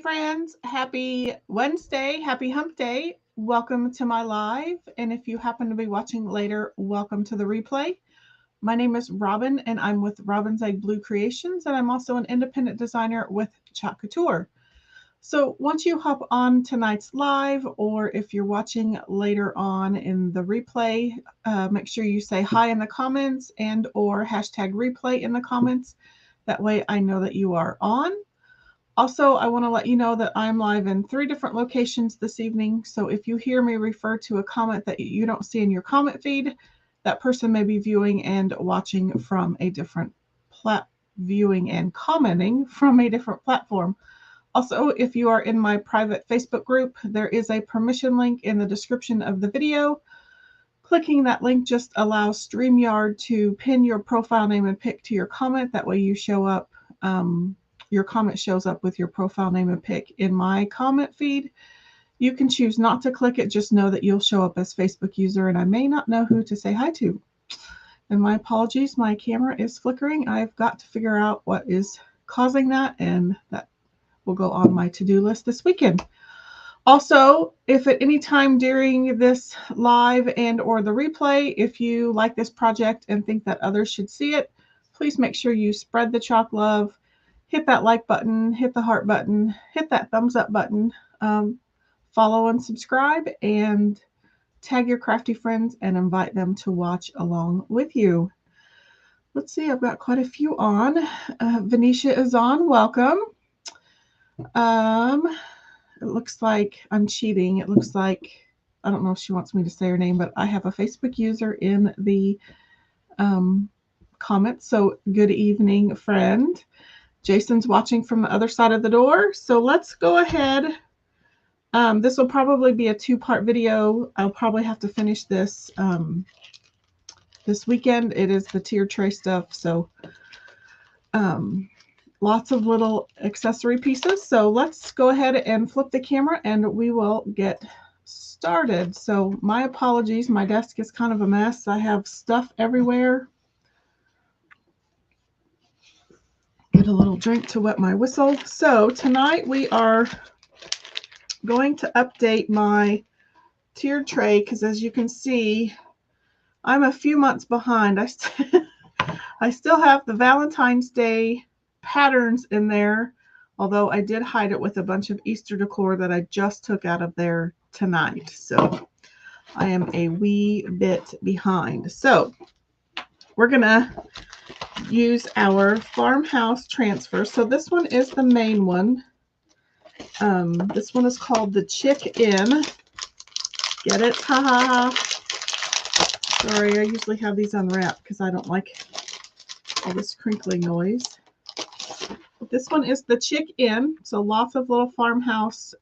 friends. Happy Wednesday. Happy hump day. Welcome to my live. And if you happen to be watching later, welcome to the replay. My name is Robin, and I'm with Robin's Egg Blue Creations, and I'm also an independent designer with Couture. So once you hop on tonight's live, or if you're watching later on in the replay, make sure you say hi in the comments and or hashtag replay in the comments. That way I know that you are on. Also, I want to let you know that I'm live in 3 different locations this evening. So if you hear me refer to a comment that you don't see in your comment feed, that person may be viewing and watching from a different viewing and commenting from a different platform. Also, if you are in my private Facebook group, there is a permission link in the description of the video. Clicking that link just allows StreamYard to pin your profile name and pic to your comment. That way you show up, your comment shows up with your profile name and pic in my comment feed. You can choose not to click it. Just know that you'll show up as Facebook user, and I may not know who to say hi to. And my apologies, my camera is flickering. I've got to figure out what is causing that, and that will go on my to-do list this weekend. Also, if at any time during this live and or the replay, if you like this project and think that others should see it, please make sure you spread the chalk love, hit that like button, hit the heart button, hit that thumbs up button, follow and subscribe, and tag your crafty friends and invite them to watch along with you. Let's see, I've got quite a few on. Venetia is on. Welcome. It looks like I'm cheating. It looks like, I don't know if she wants me to say her name, but I have a Facebook user in the comments. So good evening, friend. Jason's watching from the other side of the door. So let's go ahead. This will probably be a 2-part video. I'll probably have to finish this this weekend. It is the tier tray stuff. So lots of little accessory pieces. So let's go ahead and flip the camera and we will get started. So my apologies. My desk is kind of a mess. I have stuff everywhere. Get a little drink to wet my whistle. So tonight we are going to update my tiered tray because, as you can see, I'm a few months behind. I still have the Valentine's Day patterns in there, although I did hide it with a bunch of Easter decor that I just took out of there tonight. So I am a wee bit behind. So we're gonna use our Farmhouse transfer. So this one is the main one. This one is called the Chick In. Get it? Ha ha ha. Sorry, I usually have these unwrapped because I don't like all this crinkly noise. This one is the Chick In. So lots of little farmhouse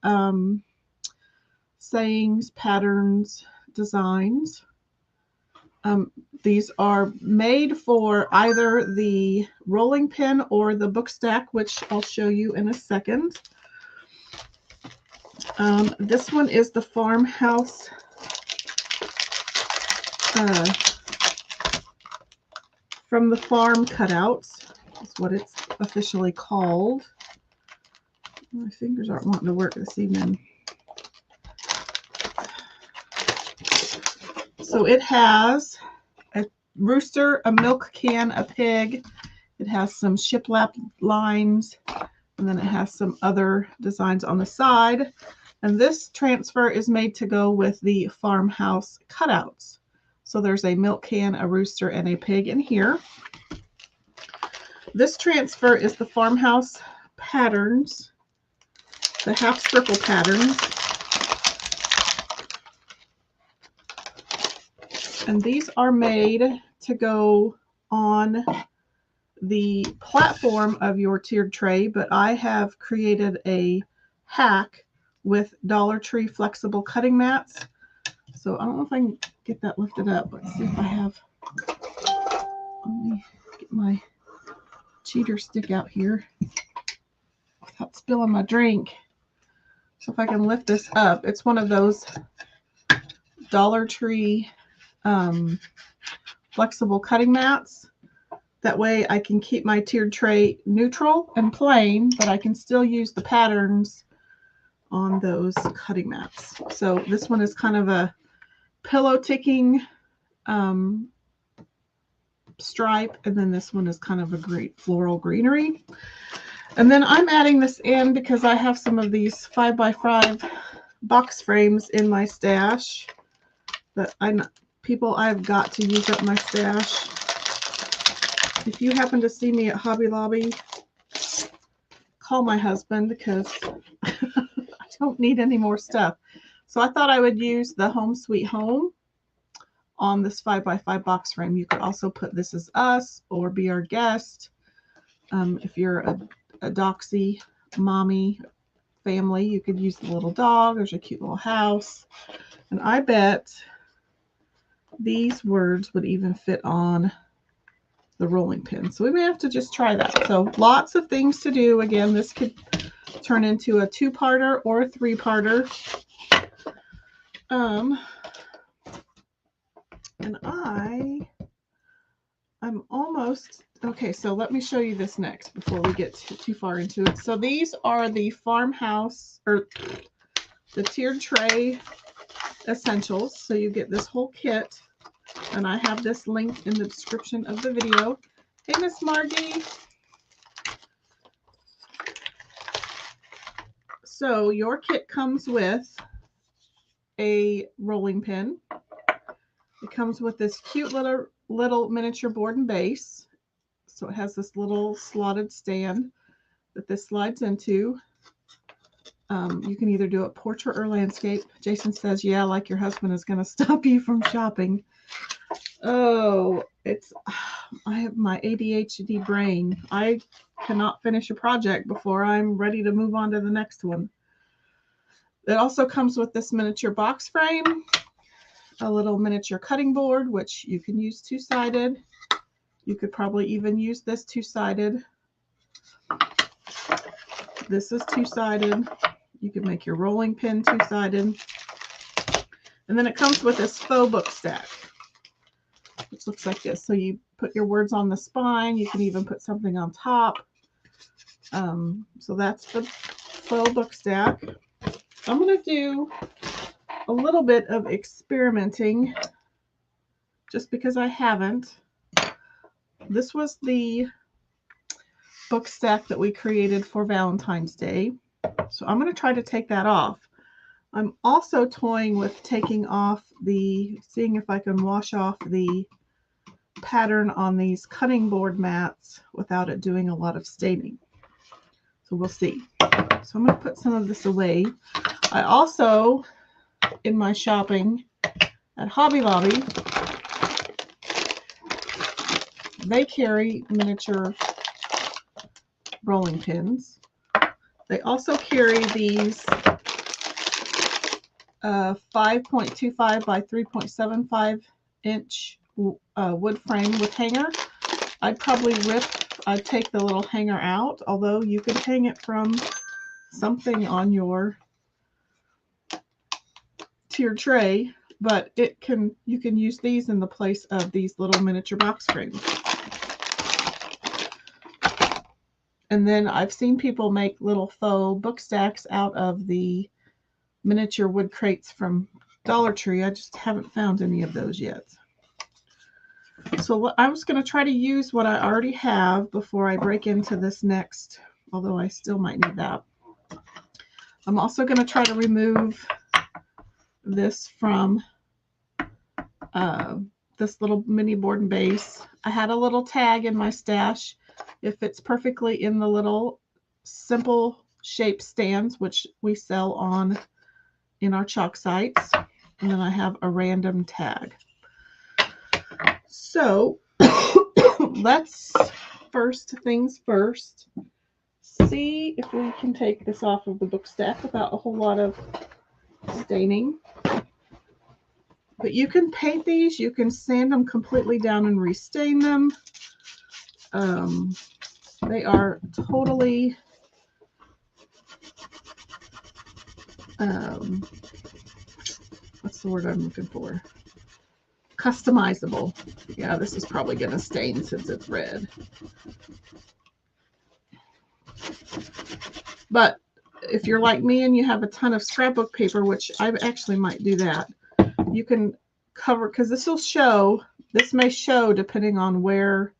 sayings, patterns, designs. These are made for either the rolling pin or the book stack, which I'll show you in a second. This one is the Farmhouse from the farm cutouts. That's what it's officially called. My fingers aren't wanting to work this evening. So it has a rooster, a milk can, a pig. It has some shiplap lines, and then it has some other designs on the side. And this transfer is made to go with the Farmhouse cutouts. So there's a milk can, a rooster, and a pig in here. This transfer is the Farmhouse patterns, the half circle patterns. And these are made to go on the platform of your tiered tray, but I have created a hack with Dollar Tree flexible cutting mats. So I don't know if I can get that lifted up. Let's see if I have. Let me get my cheater stick out here without spilling my drink. So if I can lift this up, it's one of those Dollar Tree flexible cutting mats. That way I can keep my tiered tray neutral and plain, but I can still use the patterns on those cutting mats. So this one is kind of a pillow ticking stripe, and then this one is kind of a great floral greenery. And then I'm adding this in because I have some of these 5x5 box frames in my stash that I've got to use up my stash. If you happen to see me at Hobby Lobby, call my husband because I don't need any more stuff. So I thought I would use the Home Sweet Home on this 5x5 box frame. You could also put This Is Us or Be Our Guest. If you're a doxy mommy family, you could use the little dog. There's a cute little house. And I bet these words would even fit on the rolling pin. So we may have to just try that. So lots of things to do. Again, this could turn into a 2-parter or a 3-parter. And I'm almost, okay, so let me show you this next before we get too far into it. So these are the Farmhouse, or the tiered tray essentials. So you get this whole kit, and I have this linked in the description of the video. Hey, Miss Margie. So your kit comes with a rolling pin. It comes with this cute little miniature board and base. So it has this little slotted stand that this slides into. You can either do it portrait or landscape. Jason says, yeah, like your husband is going to stop you from shopping. Oh, I have my ADHD brain. I cannot finish a project before I'm ready to move on to the next one. It also comes with this miniature box frame, a little miniature cutting board, which you can use 2-sided. You could probably even use this 2-sided. This is 2-sided. You could make your rolling pin 2-sided. And then it comes with this faux book stack, which looks like this. So you put your words on the spine. You can even put something on top. So that's the faux book stack. I'm going to do a little bit of experimenting just because I haven't. This was the book stack that we created for Valentine's Day. So I'm going to try to take that off. I'm also toying with taking off seeing if I can wash off the pattern on these cutting board mats without it doing a lot of staining. So we'll see. So I'm going to put some of this away. I also, in my shopping at Hobby Lobby, they carry miniature rolling pins. They also carry these 5.25 by 3.75 inch wood frame with hanger. I'd take the little hanger out, although you could hang it from something on your tiered tray, but you can use these in the place of these little miniature box frames. And then I've seen people make little faux book stacks out of the miniature wood crates from Dollar Tree. I just haven't found any of those yet. So I'm just going to try to use what I already have before I break into this next, although I still might need that. I'm also going to try to remove this from this little mini board and base. I had a little tag in my stash. It fits perfectly in the little simple shape stands, which we sell in our chalk sites. And then I have a random tag. So let's first things first, see if we can take this off of the book stack without a whole lot of staining. But you can paint these, you can sand them completely down and restain them. They are totally what's the word I'm looking for? Customizable. Yeah, this is probably going to stain since it's red. But if you're like me and you have a ton of scrapbook paper, which I actually might do that, you can cover, because this may show depending on where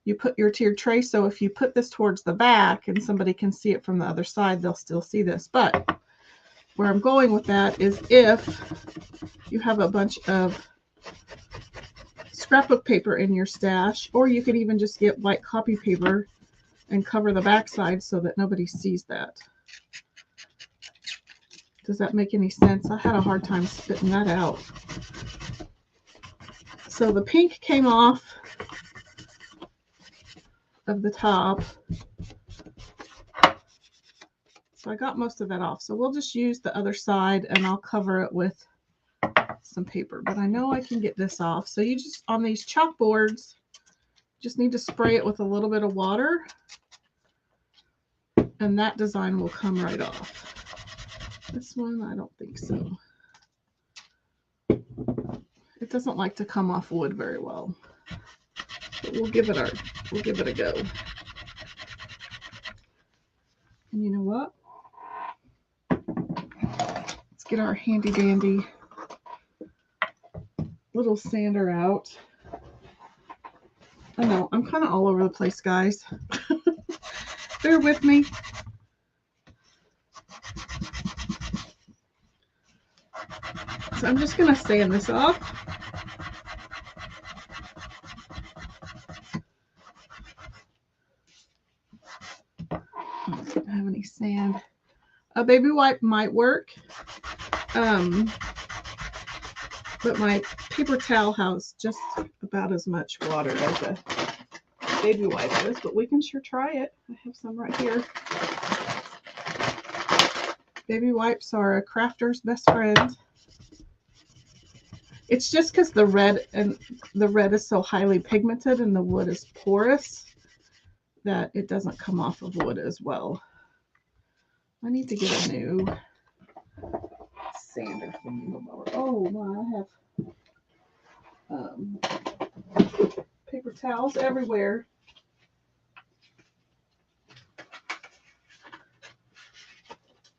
you put your tiered tray. So if you put this towards the back and somebody can see it from the other side, they'll still see this. But where I'm going with that is if you have a bunch of scrapbook paper in your stash, or you could even just get white copy paper and cover the backside so that nobody sees that. Does that make any sense? I had a hard time spitting that out. So the pink came off of the top. So I got most of that off. So we'll just use the other side and I'll cover it with some paper. But I know I can get this off. So you just, on these chalkboards, just need to spray it with a little bit of water. And that design will come right off. This one, I don't think so. It doesn't like to come off wood very well. But we'll give it a go. And you know what? Let's get our handy dandy little sander out. I know, I'm kind of all over the place, guys. Bear with me. So I'm just going to sand this off. I don't have any sand. A baby wipe might work. But my paper towel has just about as much water as a baby wipe does, but we can sure try it. I have some right here. Baby wipes are a crafter's best friend. It's just because the red is so highly pigmented and the wood is porous that it doesn't come off of wood as well. I need to get a new sander thingy. Oh my, I have paper towels everywhere.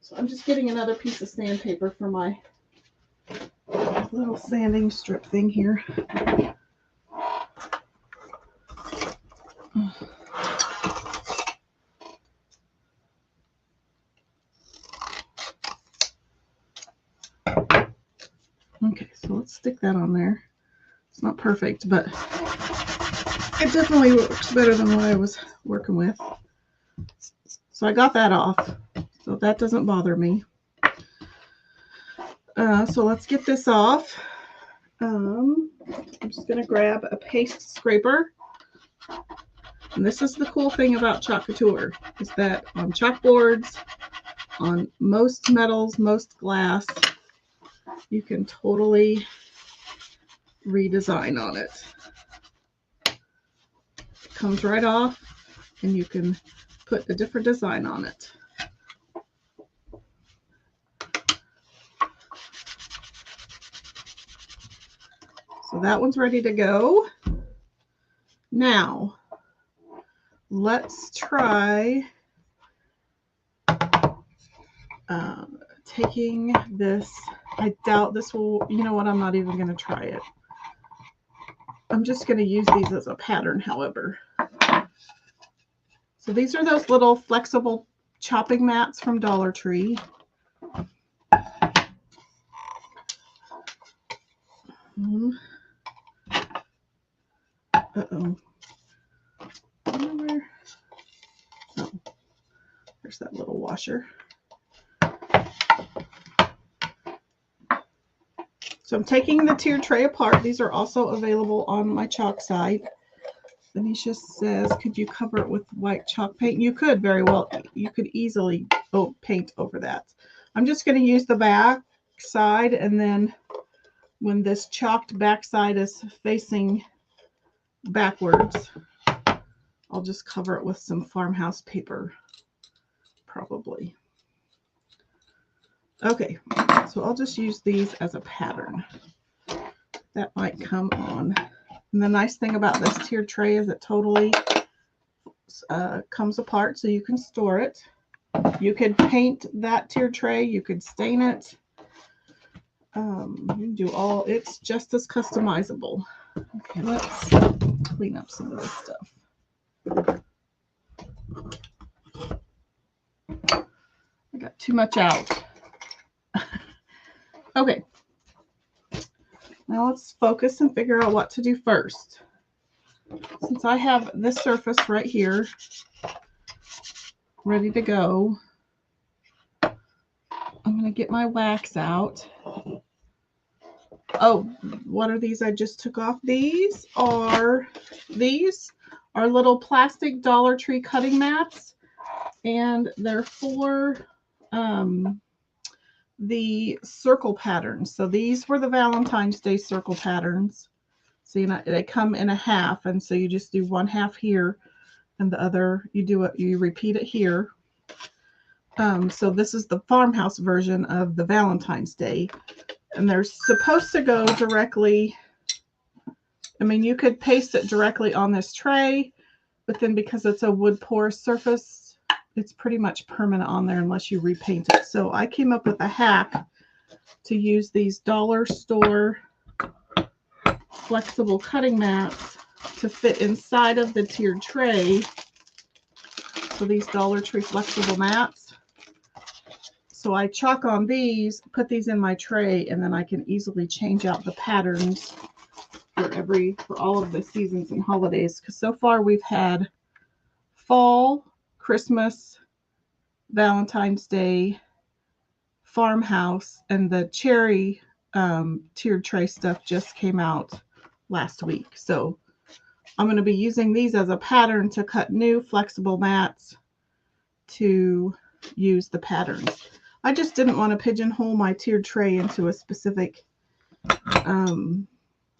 So I'm just getting another piece of sandpaper for my little sanding strip thing here. Okay, so let's stick that on there. It's not perfect, but it definitely works better than what I was working with. So I got that off, so that doesn't bother me. So let's get this off. I'm just going to grab a paste scraper. And this is the cool thing about Chalk Couture, is that on chalkboards, on most metals, most glass, you can totally redesign on it. It comes right off and you can put a different design on it. So that one's ready to go. Now, let's try taking this. I doubt this will, you know what, I'm not even going to try it. I'm just going to use these as a pattern, however. So these are those little flexible chopping mats from Dollar Tree. Uh-oh. Oh, there's that little washer. So I'm taking the tiered tray apart. These are also available on my chalk site. Venetia says, could you cover it with white chalk paint? You could very well. You could easily paint over that. I'm just going to use the back side, and then when this chalked back side is facing backwards, I'll just cover it with some Farmhouse paper, probably. Okay, so I'll just use these as a pattern. That might come on. And the nice thing about this tiered tray is it totally comes apart so you can store it. You could paint that tier tray. You could stain it. You can do all. It's just as customizable. Okay, let's clean up some of this stuff. I got too much out. Okay. Now let's focus and figure out what to do first. Since I have this surface right here ready to go, I'm going to get my wax out. Oh, what are these I just took off? These are little plastic Dollar Tree cutting mats, and they're for the circle patterns. So these were the Valentine's Day circle patterns. So they come in a half, and so you just do one half here, and the other you repeat it here. So this is the Farmhouse version of the Valentine's Day, and they're supposed to go directly. I mean, you could paste it directly on this tray, but then because it's a wood porous surface, it's pretty much permanent on there unless you repaint it. So I came up with a hack to use these dollar store flexible cutting mats to fit inside of the tiered tray. So these Dollar Tree flexible mats. So I chalk on these, put these in my tray, and then I can easily change out the patterns for all of the seasons and holidays. Because so far we've had fall, Christmas, Valentine's Day, Farmhouse, and the cherry tiered tray stuff just came out last week. So I'm going to be using these as a pattern to cut new flexible mats to use the patterns. I just didn't want to pigeonhole my tiered tray into a specific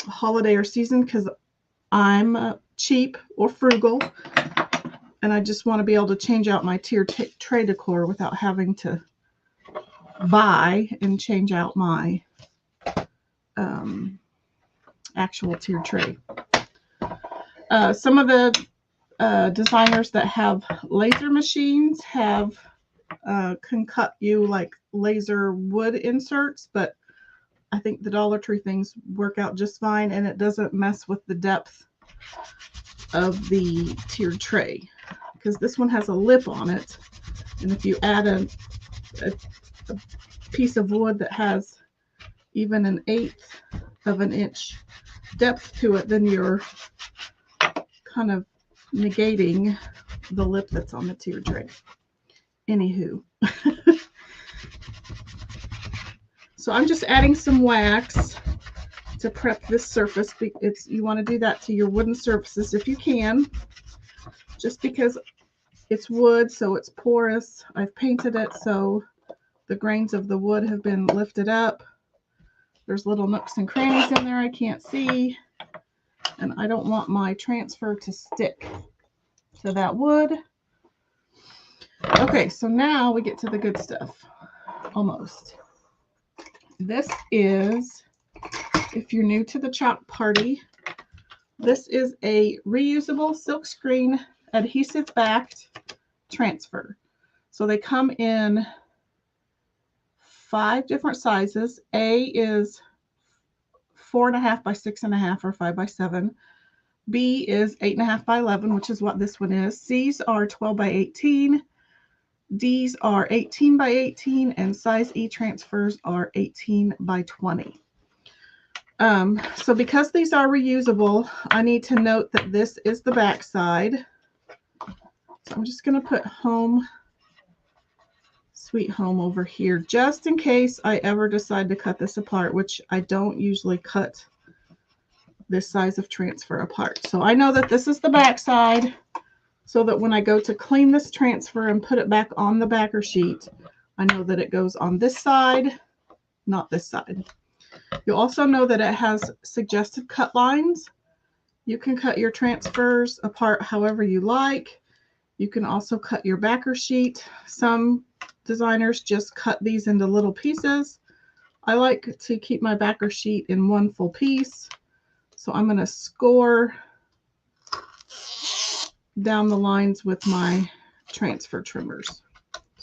holiday or season because I'm cheap or frugal, and I just want to be able to change out my tiered tray decor without having to buy and change out my actual tiered tray. Some of the designers that have laser machines can cut you like laser wood inserts, but I think the Dollar Tree things work out just fine, and it doesn't mess with the depth of the tiered tray because this one has a lip on it, and if you add a piece of wood that has even 1/8 of an inch depth to it, then you're kind of negating the lip that's on the tiered tray. Anywho. So I'm just adding some wax to prep this surface. You want to do that to your wooden surfaces if you can, just because it's wood, so it's porous. I've painted it so the grains of the wood have been lifted up. There's little nooks and crannies in there I can't see, and I don't want my transfer to stick to that wood. Okay, so now we get to the good stuff. Almost. This is, if you're new to the chalk party, this is a reusable silkscreen adhesive backed transfer. So they come in 5 different sizes. A is 4.5 by 6.5 or 5 by 7. B is 8.5 by 11, which is what this one is. C's are 12 by 18. D's are 18 by 18, and size E transfers are 18 by 20. So because these are reusable, I need to note that this is the back side. So I'm just going to put Home Sweet Home over here just in case I ever decide to cut this apart, which I don't usually cut this size of transfer apart. So I know that this is the back side, so that when I go to clean this transfer and put it back on the backer sheet, I know that it goes on this side, not this side. You'll also know that it has suggested cut lines. You can cut your transfers apart however you like. You can also cut your backer sheet. Some designers just cut these into little pieces. I like to keep my backer sheet in one full piece. So I'm going to score down the lines with my transfer trimmers.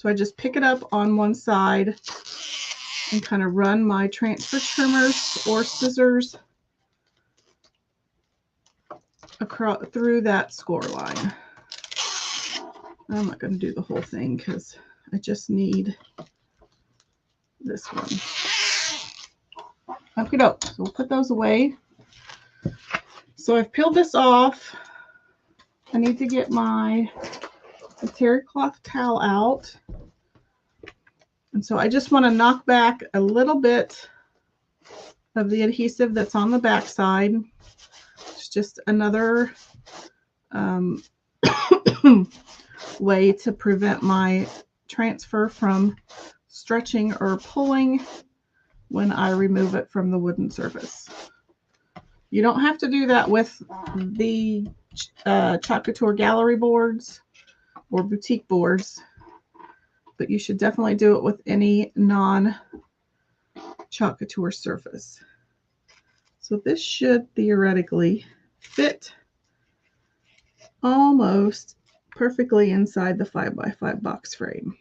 So I just pick it up on one side and kind of run my transfer trimmers or scissors across through that score line. I'm not going to do the whole thing because I just need this one. Okay, so we'll put those away. So I've peeled this off. I need to get my terry cloth towel out. And so I just want to knock back a little bit of the adhesive that's on the back side. It's just another way to prevent my transfer from stretching or pulling when I remove it from the wooden surface. You don't have to do that with the Couture gallery boards or boutique boards, but you should definitely do it with any non-Couture surface. So this should theoretically fit almost perfectly inside the 5x5 box frame.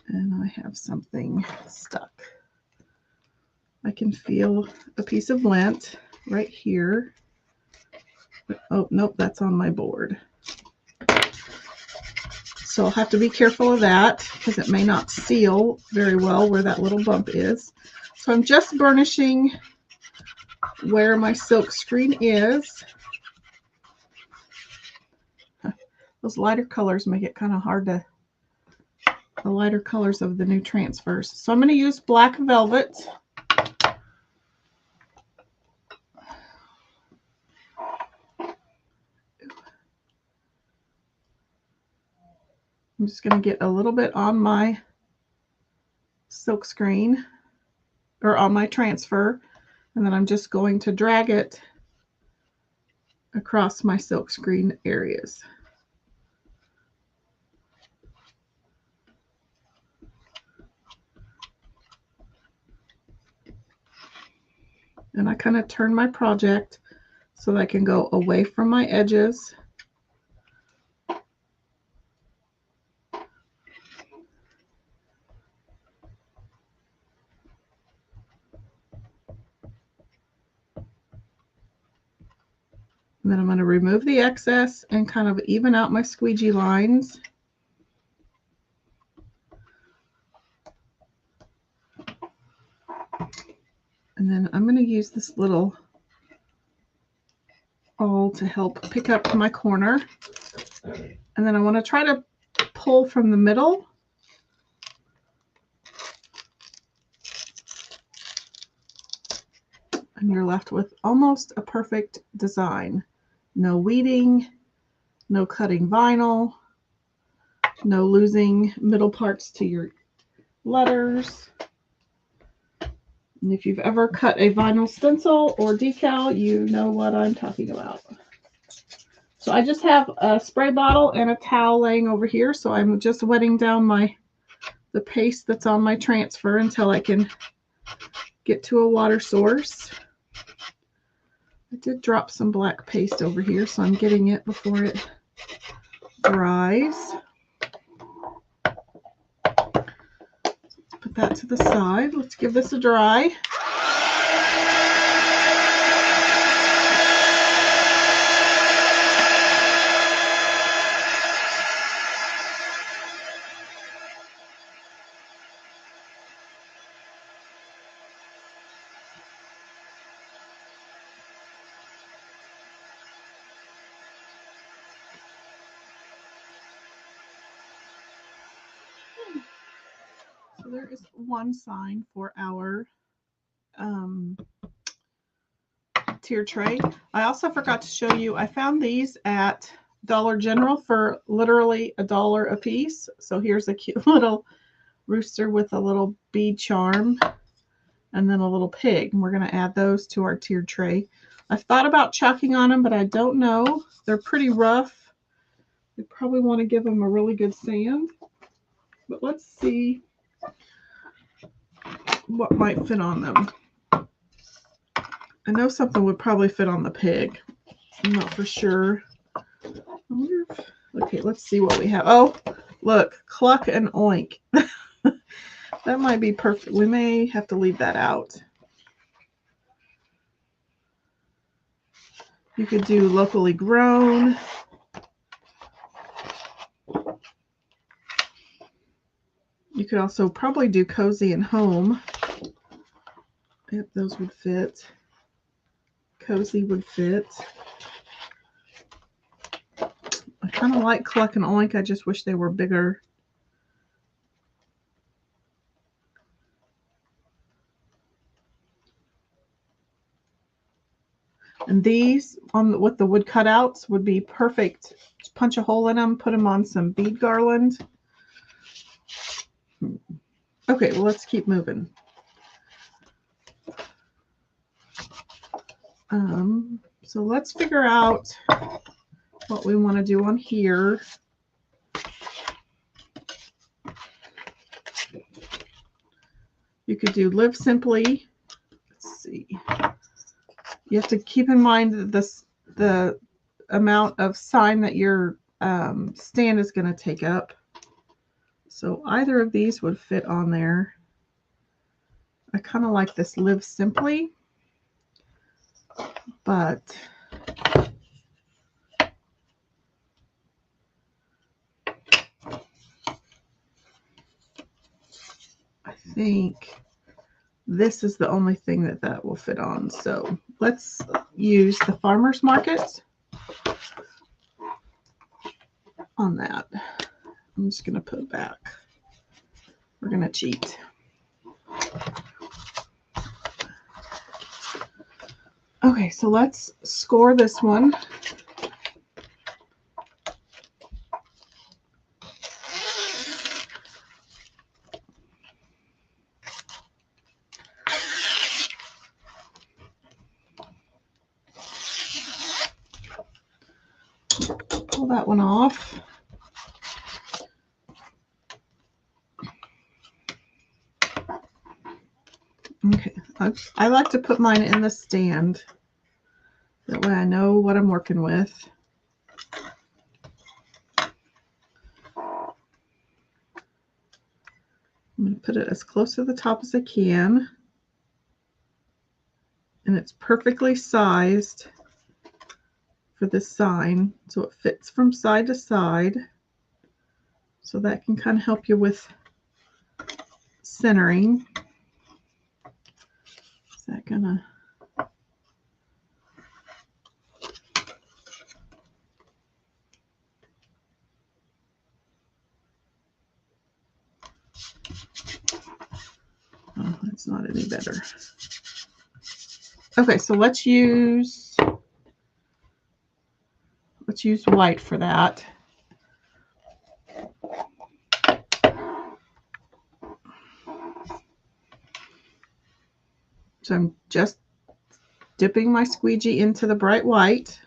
And I have something stuck. I can feel a piece of lint right here. Oh, nope, that's on my board. So I'll have to be careful of that because it may not seal very well where that little bump is. So I'm just burnishing where my silk screen is. Those lighter colors make it kind of hard to, the lighter colors of the new transfers. So I'm going to use black velvet. I'm just going to get a little bit on my silk screen or on my transfer, and then I'm just going to drag it across my silk screen areas. And I kind of turn my project so that I can go away from my edges. And then I'm going to remove the excess and kind of even out my squeegee lines. And then I'm going to use this little awl to help pick up my corner. And then I want to try to pull from the middle. And you're left with almost a perfect design. No weeding, no cutting vinyl, no losing middle parts to your letters. And if you've ever cut a vinyl stencil or decal, you know what I'm talking about. So I just have a spray bottle and a towel laying over here. So I'm just wetting down the paste that's on my transfer until I can get to a water source. I did drop some black paste over here, so I'm getting it before it dries. Let's put that to the side. Let's give this a dry. So there is one sign for our tier tray. I also forgot to show you, I found these at Dollar General for literally $1 a piece. So here's a cute little rooster with a little bead charm and then a little pig. And we're going to add those to our tiered tray. I've thought about chalking on them, but I don't know. They're pretty rough. We probably want to give them a really good sand. But let's see what might fit on them. I know something would probably fit on the pig. I'm not for sure. Okay, let's see what we have. Oh, look, cluck and oink. That might be perfect. We may have to leave that out. You could do locally grown. You could also probably do cozy and home. Yep, those would fit. Cozy would fit. I kind of like cluck and oink. I just wish they were bigger. And these with the wood cutouts would be perfect. Just punch a hole in them, put them on some bead garland. Okay, well, let's keep moving. So let's figure out what we want to do on here. You could do live simply. Let's see. You have to keep in mind that the amount of sign that your stand is going to take up. So either of these would fit on there. I kind of like this live simply, but I think this is the only thing that will fit on. So let's use the farmer's market on that. I'm just going to put it back. We're going to cheat. Okay, so let's score this one. Pull that one off. Okay, I like to put mine in the stand. That way I know what I'm working with. I'm going to put it as close to the top as I can. And it's perfectly sized for this sign. So it fits from side to side. So that can kind of help you with centering. Is that gonna... Oh, that's not any better. Okay, so let's use white for that. So I'm just dipping my squeegee into the bright white.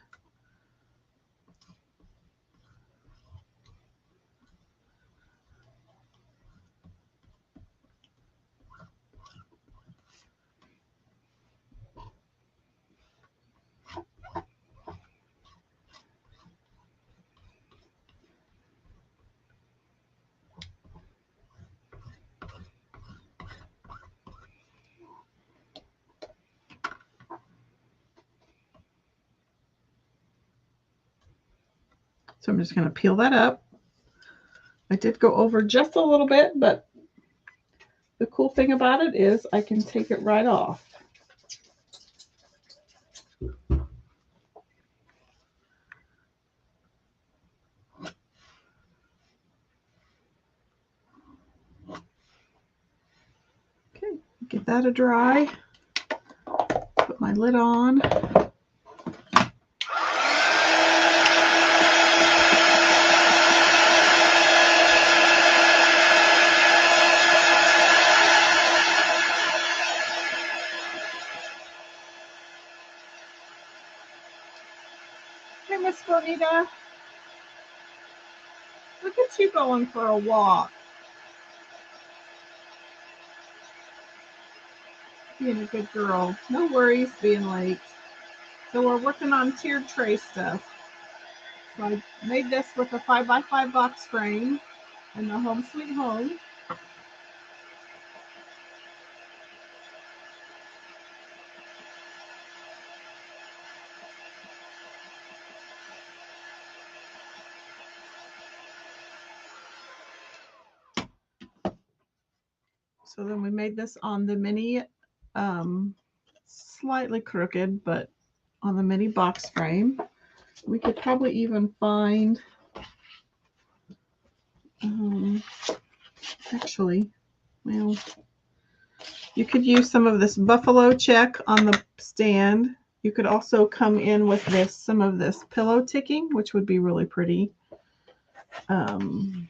So I'm just going to peel that up. I did go over just a little bit, but the cool thing about it is I can take it right off. Okay, get that to dry. Put my lid on. Hey, Miss Bonita. Look at you going for a walk. Being a good girl. No worries being late. So we're working on tiered tray stuff. So I made this with a 5x5 box frame and the Home Sweet Home. So then we made this on the mini, slightly crooked, but on the mini box frame. We could probably even find, actually, well, you could use some of this buffalo check on the stand. You could also come in with this, some of this pillow ticking, which would be really pretty. I'm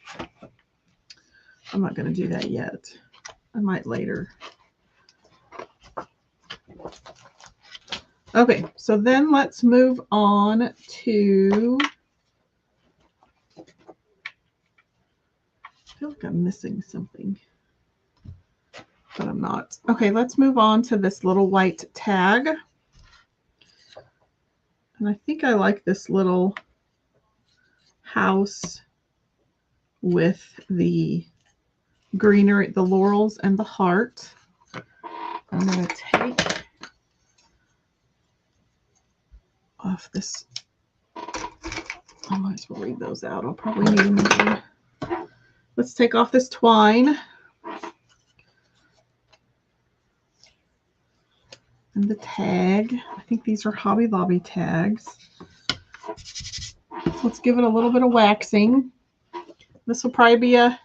not going to do that yet. I might later. Okay, so then let's move on to, I feel like I'm missing something, but I'm not. Okay, let's move on to this little white tag. And I think I like this little house with the greenery, the laurels and the heart. I'm going to take off this. I might as well leave those out. I'll probably need them again. Let's take off this twine. And the tag. I think these are Hobby Lobby tags. Let's give it a little bit of waxing. This will probably be a,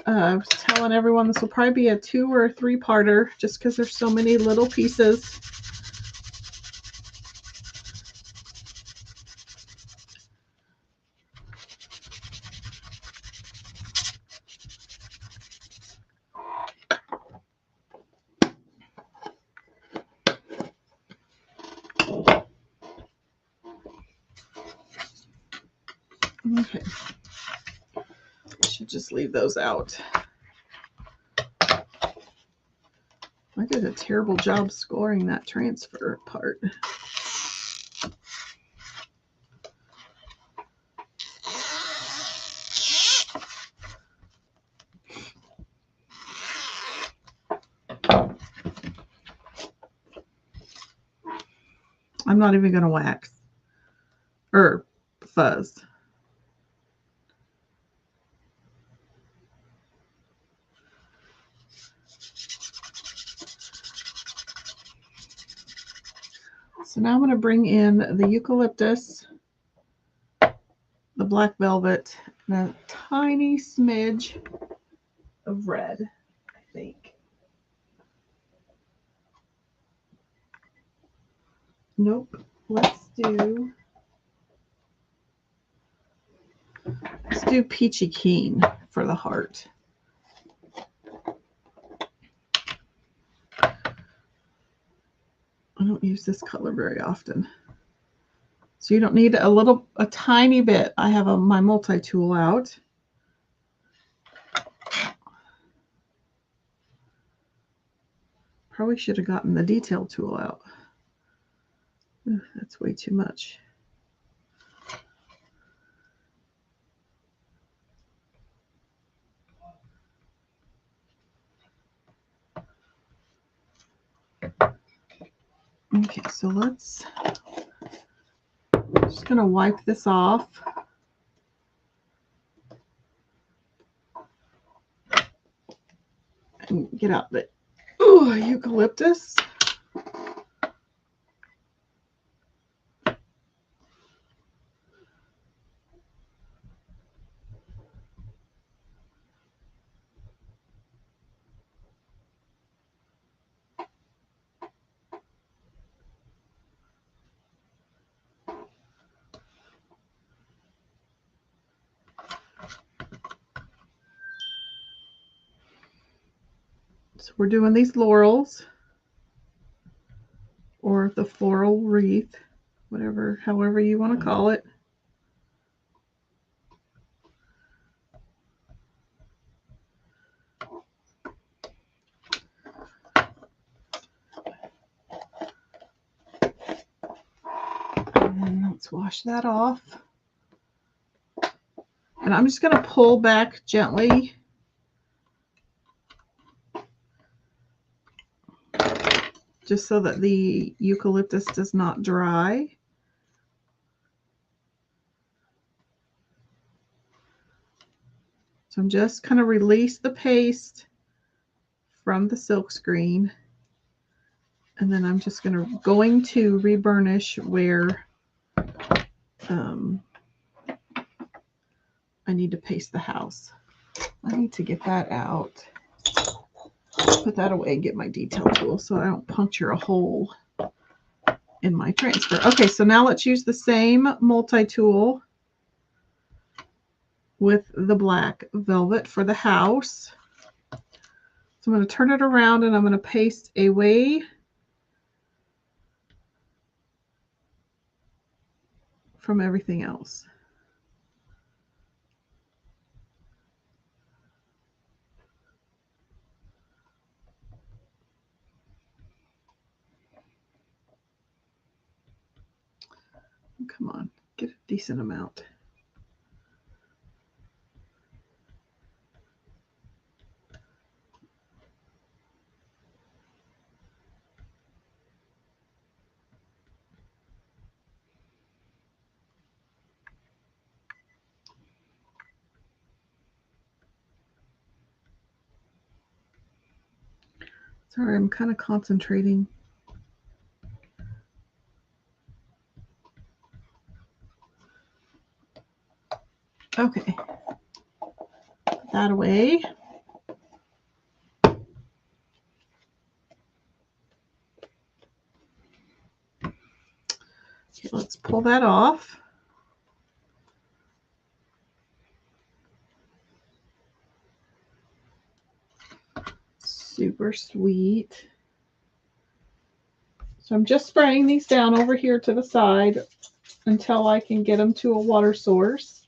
I was telling everyone this will probably be a 2 or 3-parter just because there's so many little pieces. Okay, should just leave those out. I did a terrible job scoring that transfer part. I'm not even going to wax or fuzz. So now I'm going to bring in the eucalyptus, the black velvet, and a tiny smidge of red, I think. Nope. Let's do peachy keen for the heart. I don't use this color very often. So you don't need a tiny bit. I have my multi-tool out. Probably should have gotten the detail tool out. Ooh, that's way too much. Okay, so just going to wipe this off. And get out the eucalyptus. So we're doing these laurels, or the floral wreath, however you want to call it. And then let's wash that off. And I'm just going to pull back gently. Just so that the eucalyptus does not dry. So I'm just kind of release the paste from the silk screen. And then I'm just going to reburnish where I need to paste the house. I need to get that out. Put that away and get my detail tool so I don't puncture a hole in my transfer. Okay, so now let's use the same multi-tool with the black velvet for the house. So I'm going to turn it around and I'm going to paste away from everything else. Come on, get a decent amount. Sorry, I'm kind of concentrating. Okay, put that away. Okay, let's pull that off. Super sweet. So I'm just spraying these down over here to the side until I can get them to a water source.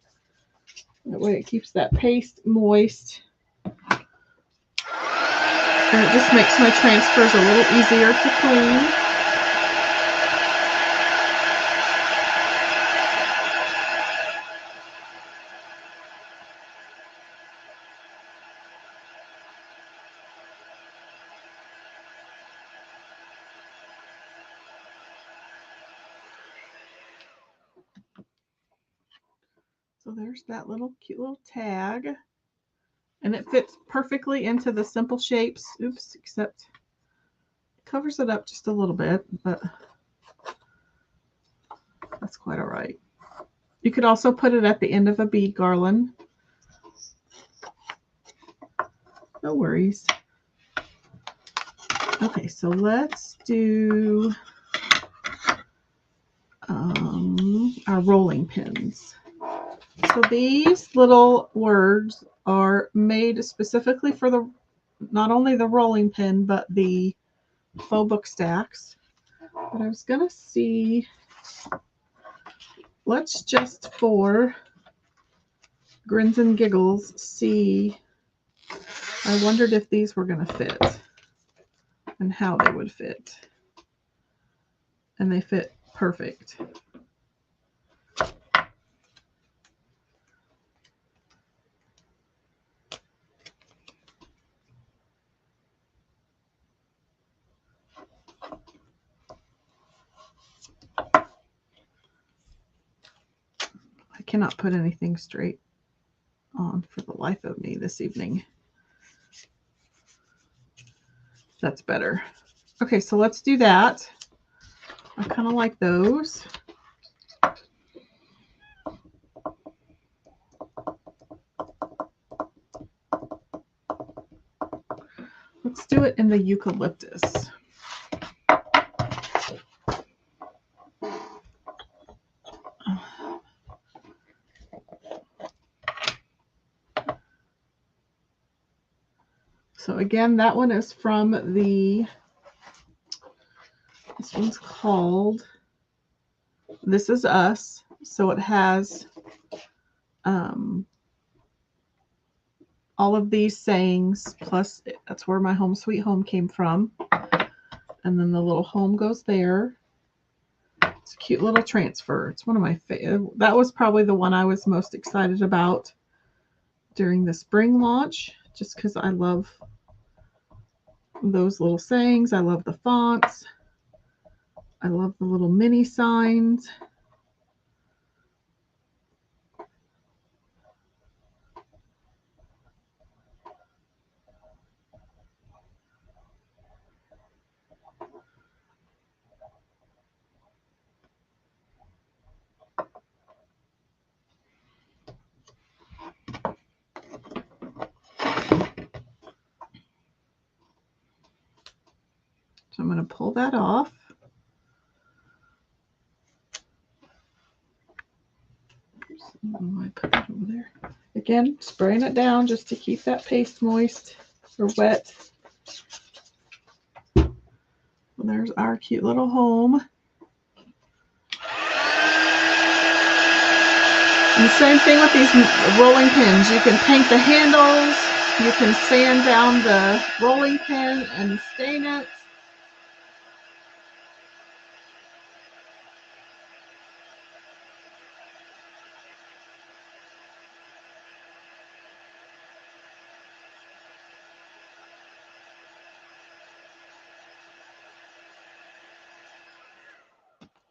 That way it keeps that paste moist. And it just makes my transfers a little easier to clean. So there's that little cute little tag. And it fits perfectly into the simple shapes. Oops, except it covers it up just a little bit, but that's quite all right. You could also put it at the end of a bead garland. No worries. Okay, so let's do our rolling pins. So these little words are made specifically for not only the rolling pin, but the faux book stacks. But I was going to see, let's just for grins and giggles see, I wondered if these were going to fit and how they would fit. And they fit perfect. I cannot put anything straight on for the life of me this evening. That's better. Okay, so let's do that. I kind of like those. Let's do it in the eucalyptus. So again, that one is from this one's called This Is Us. So it has all of these sayings, plus that's where my home sweet home came from. And then the little home goes there. It's a cute little transfer. It's one of my favorite. That was probably the one I was most excited about during the spring launch, just because I love those little sayings. I love the fonts. I love the little mini signs. So I'm going to pull that off. Oops, I don't know why I put that over there. Again, spraying it down just to keep that paste moist or wet. Well, there's our cute little home. And the same thing with these rolling pins. You can paint the handles. You can sand down the rolling pin and stain it.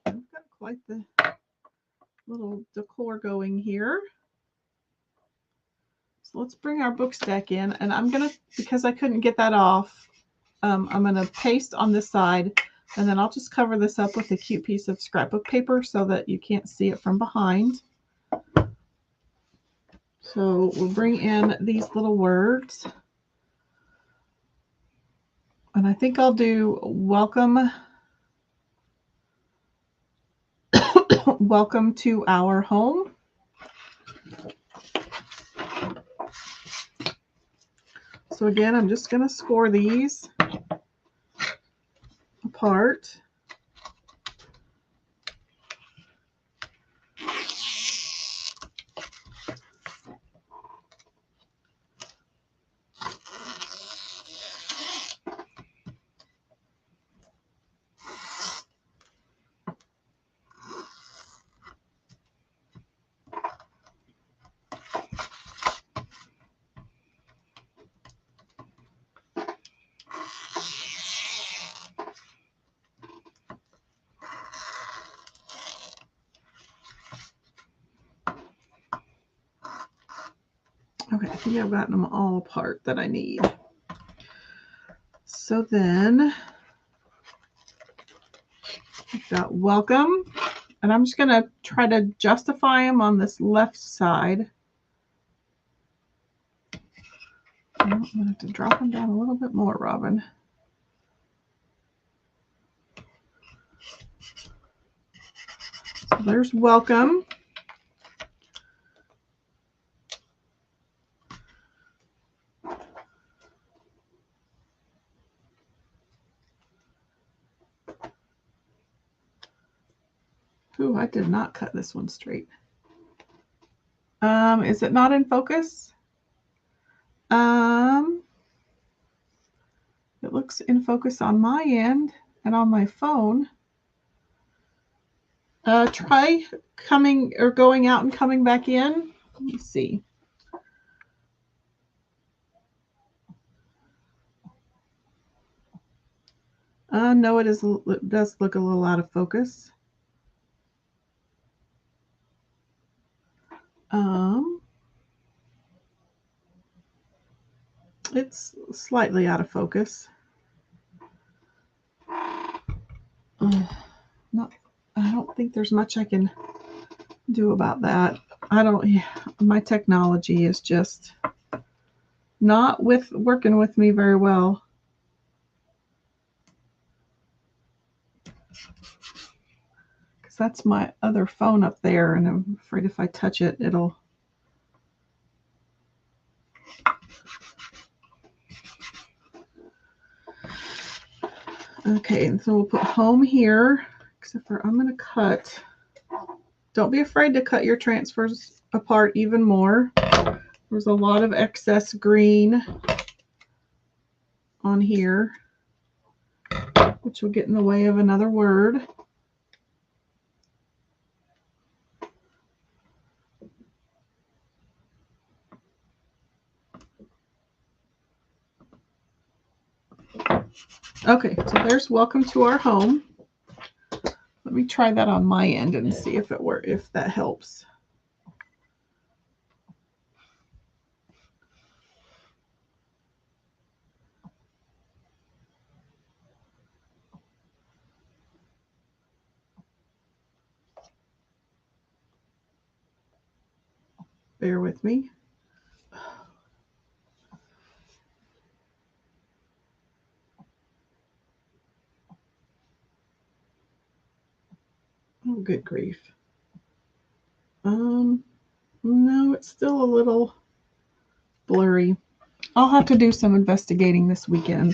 I've got quite the little decor going here. So let's bring our book stack in, and I'm gonna, because I couldn't get that off, I'm gonna paste on this side, and then I'll just cover this up with a cute piece of scrapbook paper so that you can't see it from behind. So we'll bring in these little words, and I think I'll do welcome. Welcome to our home. So again, I'm just going to score these apart. Okay, I think I've gotten them all apart that I need. So then I've got welcome, and I'm just going to try to justify them on this left side. I'm going to have to drop them down a little bit more, Robin. So there's welcome. Ooh, I did not cut this one straight. Is it not in focus? It looks in focus on my end and on my phone. Try coming or going out and coming back in. Let me see. No, it does look a little out of focus. It's slightly out of focus. I don't think there's much I can do about that. My technology is just not working with me very well. Because that's my other phone up there, and I'm afraid if I touch it, it'll... Okay, and so we'll put home here, except for I'm going to cut. Don't be afraid to cut your transfers apart even more. There's a lot of excess green on here, which will get in the way of another word. Okay, so there's welcome to our home. Let me try that on my end and see if that helps. Bear with me. Oh, good grief. No, it's still a little blurry. I'll have to do some investigating this weekend.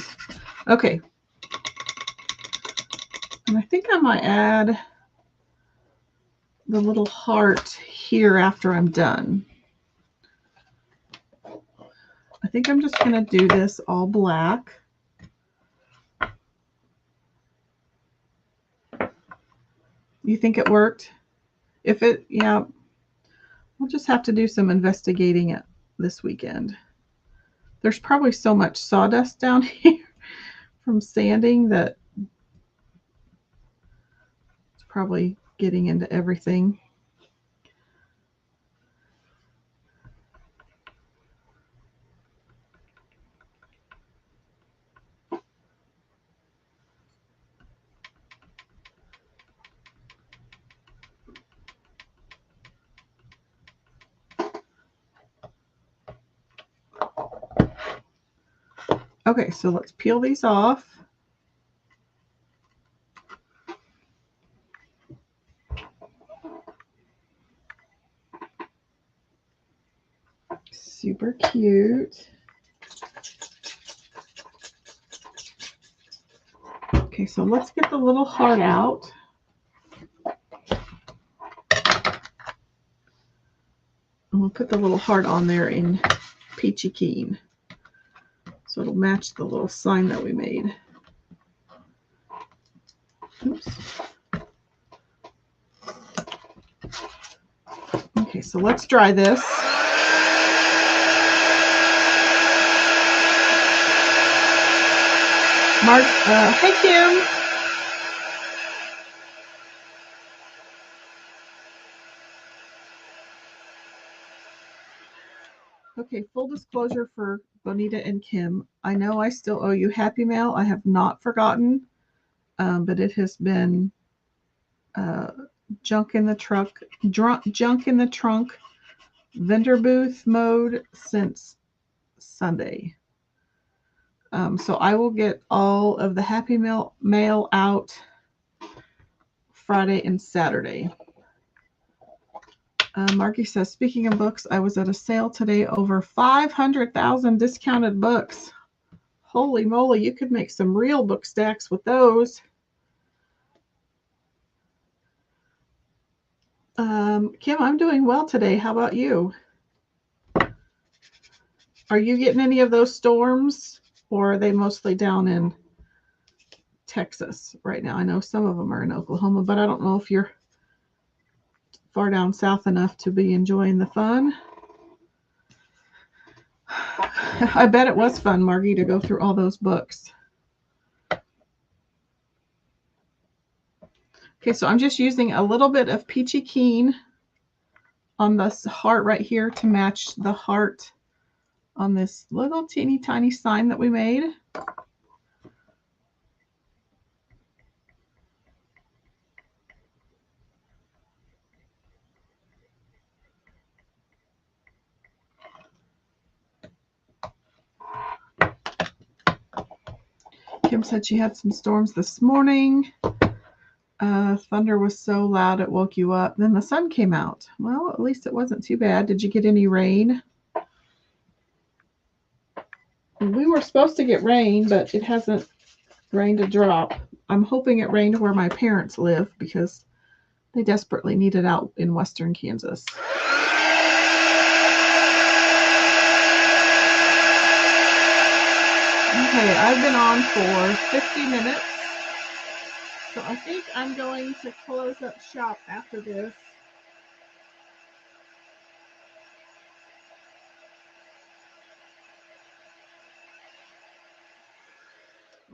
Okay. And I think I might add the little heart here after I'm done. I think I'm just going to do this all black. You think it worked? If it, yeah, we'll just have to do some investigating it this weekend. There's probably so much sawdust down here from sanding that it's probably getting into everything. Okay, so let's peel these off. Super cute. Okay, so let's get the little heart out. And we'll put the little heart on there in Peachy Keen. So it'll match the little sign that we made. Oops. Okay, so let's dry this. Hey Kim. Okay, full disclosure for Bonita and Kim. I know I still owe you Happy Mail. I have not forgotten, but it has been junk in the trunk, vendor booth mode since Sunday. So I will get all of the Happy Mail out Friday and Saturday. Marky says, speaking of books, I was at a sale today, over 500,000 discounted books. Holy moly, you could make some real book stacks with those. Kim, I'm doing well today. How about you? Are you getting any of those storms, or are they mostly down in Texas right now? I know some of them are in Oklahoma, but I don't know if you're far down south enough to be enjoying the fun. I bet it was fun, Margie, to go through all those books. Okay, so I'm just using a little bit of Peachy Keen on this heart right here to match the heart on this little teeny tiny sign that we made. Kim said she had some storms this morning. Thunder was so loud it woke you up. Then the sun came out. Well, at least it wasn't too bad. Did you get any rain? We were supposed to get rain, but it hasn't rained a drop. I'm hoping it rained where my parents live because they desperately need it out in western Kansas. Okay, I've been on for 50 minutes. So I think I'm going to close up shop after this.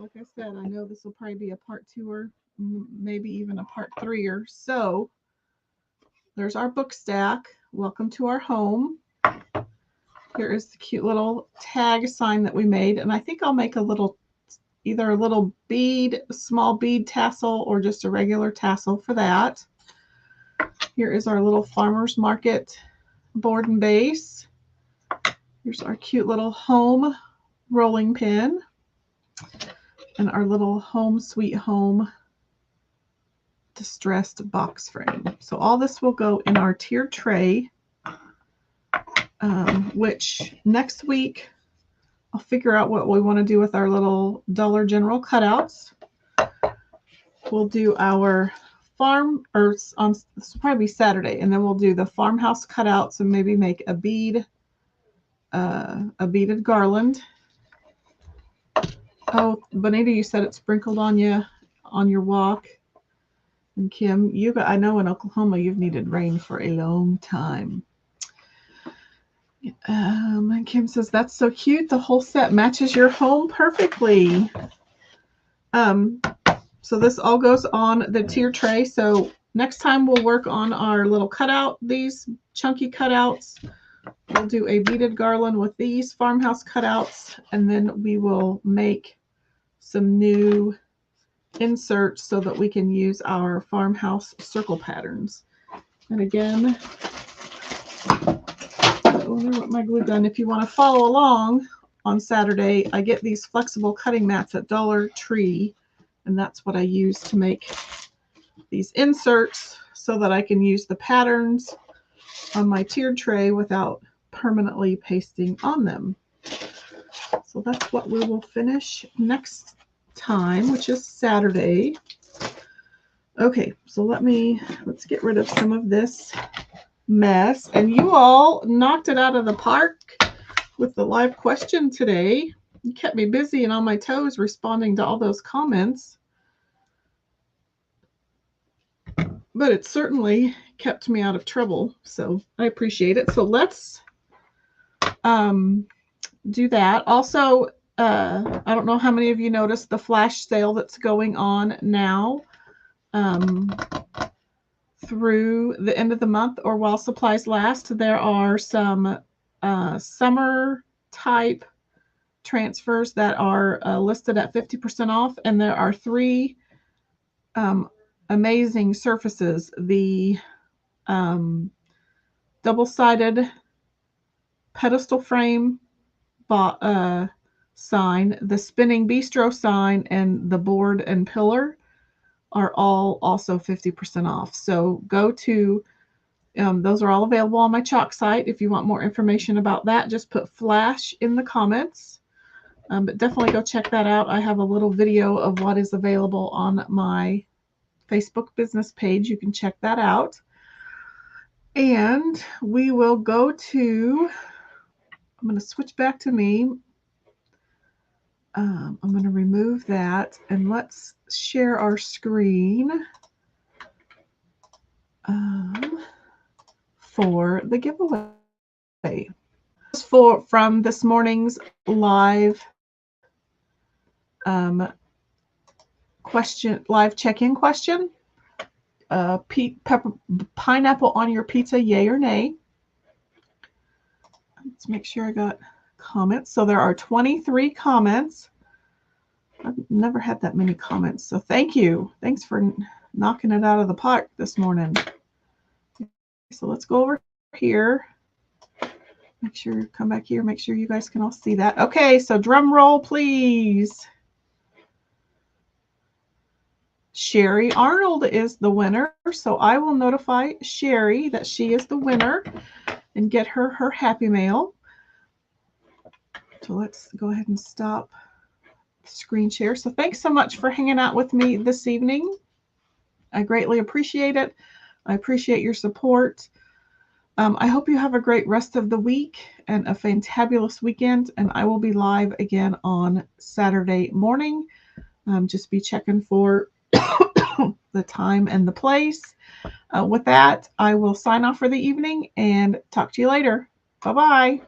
like I said, I know this will probably be a part 2 or maybe even a part 3-er. So there's our book stack. Welcome to our home. Here is the cute little tag sign that we made. And I think I'll make a little, either a little bead, a small bead tassel, or just a regular tassel for that. Here is our little farmer's market board and base. Here's our cute little home rolling pin and our little home sweet home distressed box frame. So all this will go in our tiered tray, which next week I'll figure out what we want to do with our little Dollar General cutouts. We'll do our farm, or on this will probably be Saturday, and then we'll do the farmhouse cutouts and maybe make a bead, a beaded garland. Oh, Bonita, you said it sprinkled on you on your walk. And Kim, I know in Oklahoma you've needed rain for a long time. And Kim says, that's so cute. The whole set matches your home perfectly. So this all goes on the tier tray. So next time we'll work on our little cutout, these chunky cutouts. We'll do a beaded garland with these farmhouse cutouts, and then we will make some new inserts so that we can use our farmhouse circle patterns. And again, I wonder what my glue gun. If you want to follow along on Saturday, I get these flexible cutting mats at Dollar Tree, and that's what I use to make these inserts so that I can use the patterns on my tiered tray without permanently pasting on them. So that's what we will finish next time, which is Saturday. Okay, so let's get rid of some of this mess. And you all knocked it out of the park with the live question today. You kept me busy and on my toes responding to all those comments. But it certainly kept me out of trouble, so I appreciate it. So let's do that. Also, I don't know how many of you noticed the flash sale that's going on now through the end of the month or while supplies last. There are some summer type transfers that are listed at 50% off, and there are 3 amazing surfaces. The double-sided pedestal frame sign, the spinning bistro sign, and the board and pillar are all also 50% off. So go to, those are all available on my chalk site. If you want more information about that, just put flash in the comments. But definitely go check that out. I have a little video of what is available on my Facebook business page. You can check that out. And we will go to, I'm going to switch back to me. I'm going to remove that and let's share our screen for the giveaway. From this morning's live live check-in question. Pineapple on your pizza, yay or nay? Let's make sure I got comments. So there are 23 comments. I've never had that many comments, so thank you. Thanks for knocking it out of the park this morning. So let's go over here. Make sure, come back here, make sure you guys can all see that. Okay, so drum roll, please. Sherry Arnold is the winner, so I will notify Sherry that she is the winner and get her Happy Mail. So let's go ahead and stop the screen share. So thanks so much for hanging out with me this evening. I greatly appreciate it. I appreciate your support. I hope you have a great rest of the week and a fantabulous weekend, and I will be live again on Saturday morning. Just be checking for the time and the place. With that, I will sign off for the evening and talk to you later. Bye-bye.